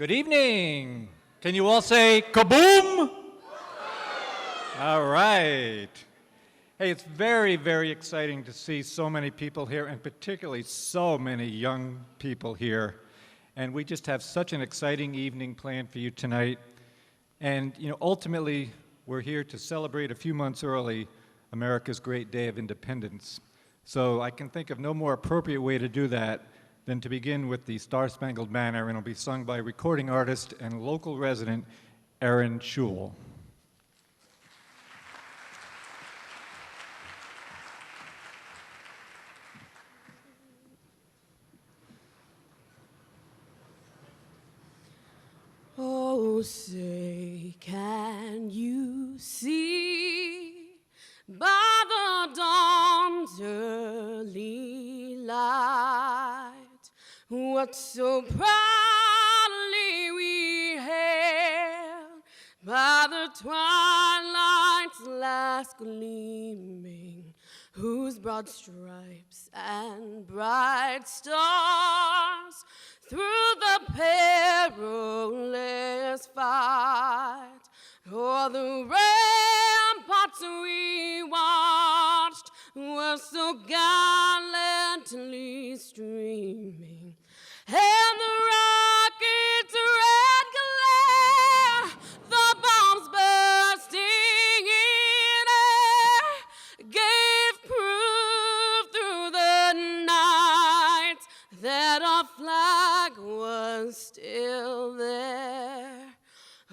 Good evening. Can you all say kaboom? All right. Hey, it's very, very exciting to see so many people here, and particularly so many young people here. And we just have such an exciting evening planned for you tonight. And, ultimately, we're here to celebrate a few months early America's great day of independence. So I can think of no more appropriate way to do that than to begin with the Star-Spangled Banner, and it'll be sung by recording artist and local resident Aaron Schul. Oh, say, can you see by the dawn's early light what so proudly we hailed by the twilight's last gleaming, whose broad stripes and bright stars through the perilous fight o'er the ramparts we watched were so gallantly streaming, and the rocket's red glare, the bombs bursting in air, gave proof through the night that our flag was still there.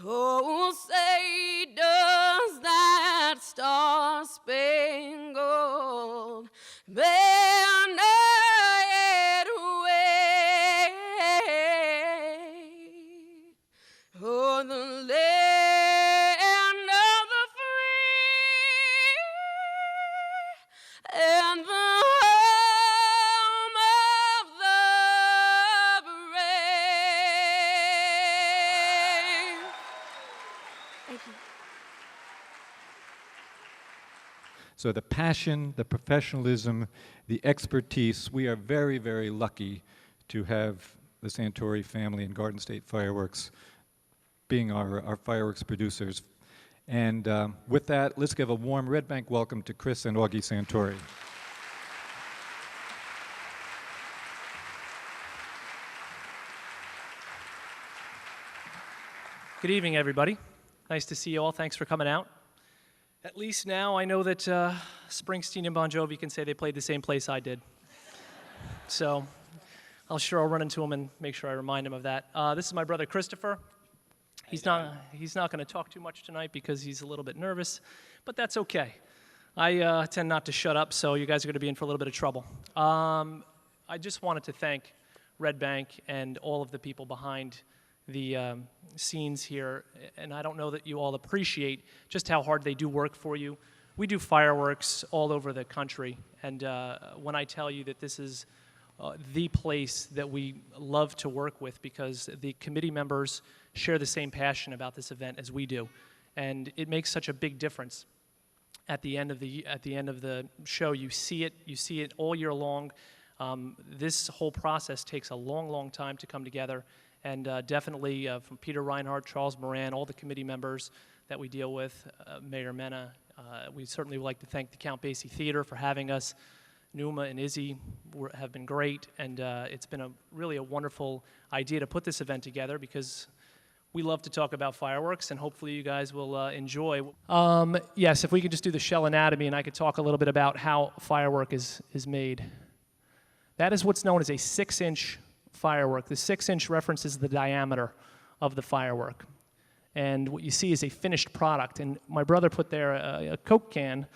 Oh, say, does that star-spangled banner yet wave o'er the land of the free and the home of the brave? Thank you. So the passion, the professionalism, the expertise, we are very, very lucky to have the Santori family and Garden State Fireworks being our fireworks producers. And with that, let's give a warm Red Bank welcome to Chris and Augie Santori. Good evening, everybody. Nice to see you all. Thanks for coming out. At least now I know that Springsteen and Bon Jovi can say they played the same place I did. So I'll run into him and make sure I remind him of that. This is my brother Christopher. He's not going to talk too much tonight because he's a little bit nervous, but that's okay. I tend not to shut up, so you guys are going to be in for a little bit of trouble. I just wanted to thank Red Bank and all of the people behind the scenes here, and I don't know that you all appreciate just how hard they do work for you. We do fireworks all over the country, and when I tell you that this is the place that we love to work with, because the committee members share the same passion about this event as we do, and it makes such a big difference. At the end of the show, you see it all year long. This whole process takes a long, long time to come together. And definitely from Peter Reinhardt, Charles Moran, all the committee members that we deal with, Mayor Mena, we certainly would like to thank the Count Basie Theatre for having us. Numa and Izzy have been great, and it's been really a wonderful idea to put this event together because we love to talk about fireworks, and hopefully you guys will enjoy. Yes, if we could just do the shell anatomy, and I could talk a little bit about how a firework is made. That is what's known as a 6-inch firework. The 6-inch references the diameter of the firework. And what you see is a finished product. And my brother put there a Coke can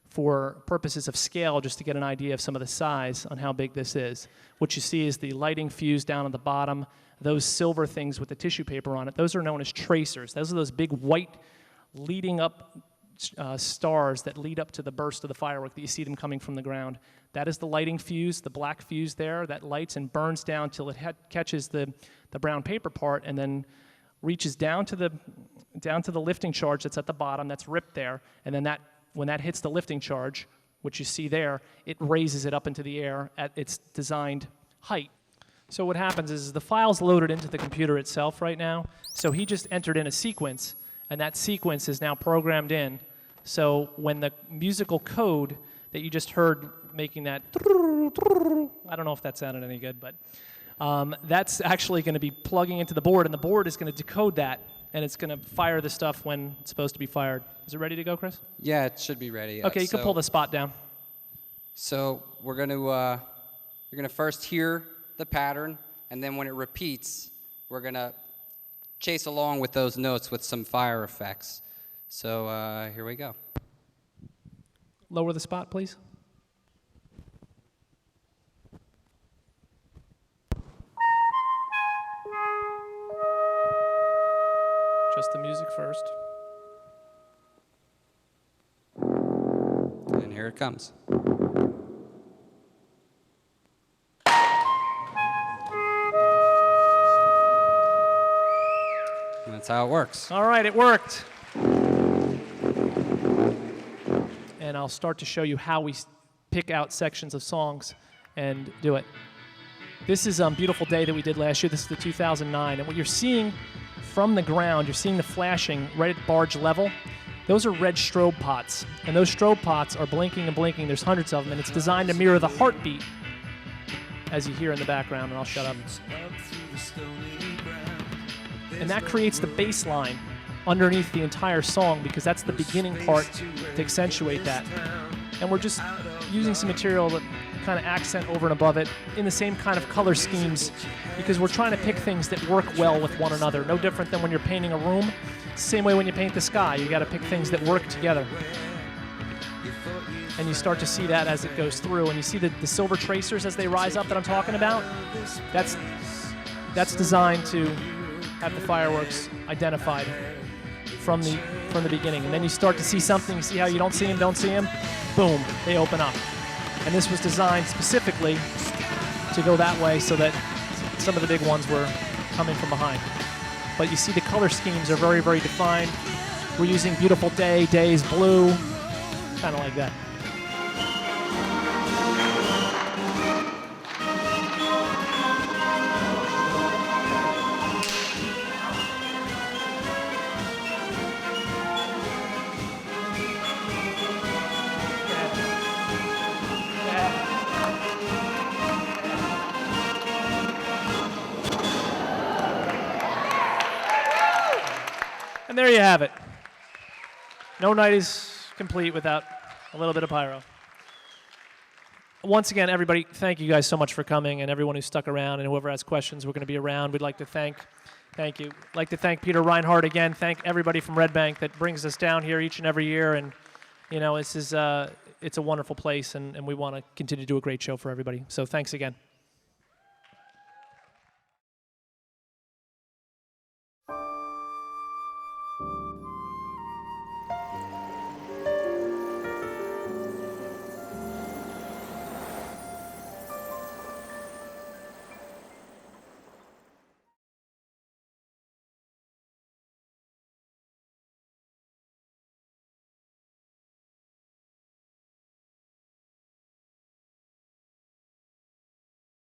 for purposes of scale, just to get an idea of some of the size on how big this is. What you see is the lighting fuse down at the bottom, those silver things with the tissue paper on it, those are known as tracers. Those are those big white leading up stars that lead up to the burst of the firework that you see them coming from the ground. That is the lighting fuse, the black fuse there, that lights and burns down till it catches the brown paper part and then reaches down to the lifting charge that's at the bottom, that's ripped there, and then when that hits the lifting charge, which you see there, it raises it up into the air at its designed height. So what happens is the file's loaded into the computer itself right now. So he just entered in a sequence, and that sequence is now programmed in. So when the musical code that you just heard making that, I don't know if that sounded any good, but that's actually going to be plugging into the board, and the board is going to decode that, and it's going to fire the stuff when it's supposed to be fired. Is it ready to go, Chris? Yeah, it should be ready. Okay, you can pull the spot down. So we're going to, you're going to first hear the pattern, and then when it repeats, we're going to chase along with those notes with some fire effects. So here we go. Lower the spot, please. Just the music first. And here it comes. And that's how it works. All right, it worked. And I'll start to show you how we pick out sections of songs and do it. This is Beautiful Day that we did last year. This is the 2009. And what you're seeing from the ground, you're seeing the flashing right at barge level. Those are red strobe pots. And those strobe pots are blinking and blinking. There's hundreds of them. And it's designed to mirror the heartbeat, as you hear in the background. And I'll shut up. And that creates the bass line underneath the entire song, because that's the beginning part to accentuate that. And we're just using some material that kind of accent over and above it in the same kind of color schemes, because we're trying to pick things that work well with one another. No different than when you're painting a room. Same way when you paint the sky, you got to pick things that work together. And you start to see that as it goes through, and you see the silver tracers as they rise up that I'm talking about. That's designed to have the fireworks identified from the beginning. And then you start to see something, you see how you don't see them, boom, they open up. And this was designed specifically to go that way so that some of the big ones were coming from behind. But you see the color schemes are very, very defined. We're using Beautiful Day, Day's blue, kind of like that. And there you have it. No night is complete without a little bit of pyro. Once again, everybody, thank you guys so much for coming, and everyone who stuck around, and whoever has questions, we're going to be around. We'd like to thank you. I'd like to thank Peter Reinhardt again. Thank everybody from Red Bank that brings us down here each and every year. And you know, it's a wonderful place, and we want to continue to do a great show for everybody. So thanks again.